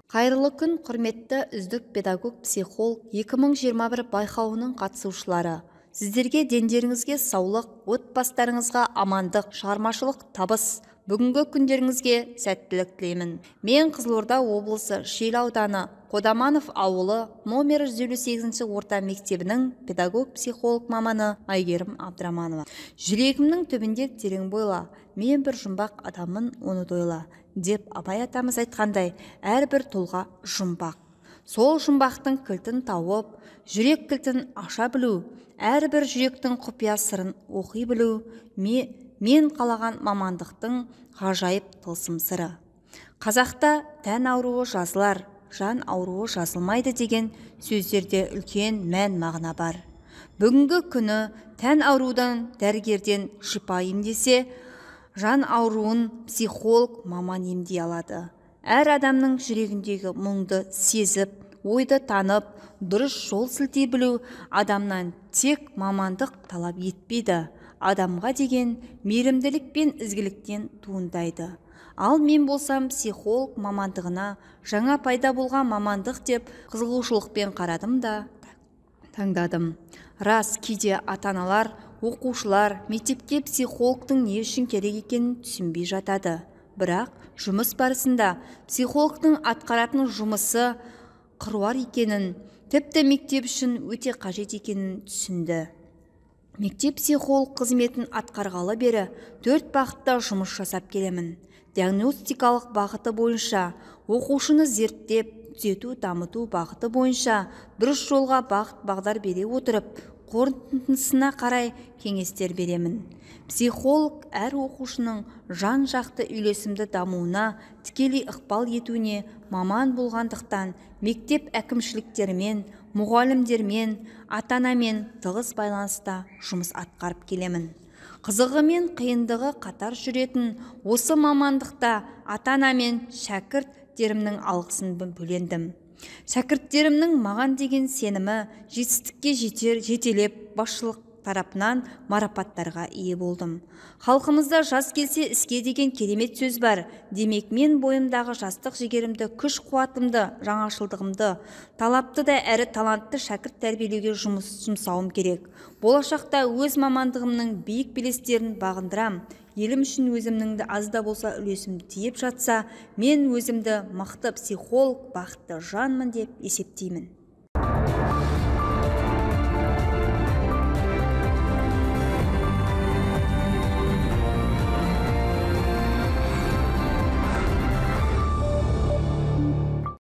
Қайырлы күн, құрметті үздік педагог психолог 2021 байқауының қатысушылары. Сіздерге дендеріңізге саулық, отбасыларыңызға амандық, шығармашылық табыс, бүгінгі күндеріңізге сәттілік тілеймін. Мен Қызылорда облысы Шиелі ауданы Қодаманов ауылы номер 158 орта мектебінің педагог-психолог маманы Айгерім Абдраманова. Жүрегімнің түбінде терең бойла, мен бір жұмбақ адамын, оны тойла, деп Абай атамыз айтқандай, әрбір тұлға жұмбақ. Сол жұмбақтың кілтін тауып, жүрек кілтін аша білу, әрбір жүректің құпия сырын оқи білу, мен қалаған мамандықтың ғажайып тылсым сыры. Қазақта тән ауруы жазылар, жан ауруы жазылмайды деген сөздерде үлкен мән мағына бар. Бүгінгі күні тән аурудан дәрігерден шипа емдесе, жан ауруын психолог маман емдей алады. Әр адамның жүрегіндегі мұңды сезіп, ойды танып, дұрыс жол сілтей білу адамнан тек мамандық талап етпейді. Адамға деген мейірімділік пен ізгіліктен туындайды. Ал мен болсам психолог мамандығына жаңа пайда болған мамандық деп қызығушылықпен қарадым да таңдадым. Рас, кейде ата-аналар, оқушылар мектепке психологтың не үшін керек екенін түсінбей жатады. Бірақ жұмыс барысында психологтың атқаратын жұмысы қыруар екенін, тіпті мектеп үшін өте қажет екенін түсінді. Мектеп психолог қызметін атқарғалы бері 4 бағытта жұмыс жасап келемін. Диагностикалық бағыты бойынша, оқушыны зерттеп, түзету, дамыту бағыты бойынша дұрыс жолға бағыт-бағдар бере отырып, қорытындысына қарай кеңестер беремін. Психолог әр оқушының жан-жақты үйлесімді дамуына тікелей ықпал етуіне маман болғандықтан мектеп әкімшіліктерімен, мұғалімдермен, ата-анамен тығыз байланыста жұмыс атқарып келемін. Қызығы мен қиындығы қатар жүретін осы мамандықта ата-ана мен шәкірттерімнің алғысын бөлендім. Шәкірттерімнің маған деген сенімі жетістікке жетелеп, басшылық тарапынан марапаттарға ие болдым. Халқымызда жас келсе іске деген керемет сөз бар. Демек, мен бойымдағы жастық жігерімді, күш-қуатымды, жаңашылдығымды, талапты да әрі талантты шәкірт тәрбиелеуге жұмсауым керек. Болашақта өз мамандығымның биік белестерін бағындырам. Елім үшін өзімнің аз да болса үлесімді тиіп жатса, мен өзімді мықты психолог, бақытты жанмын деп есептеймін.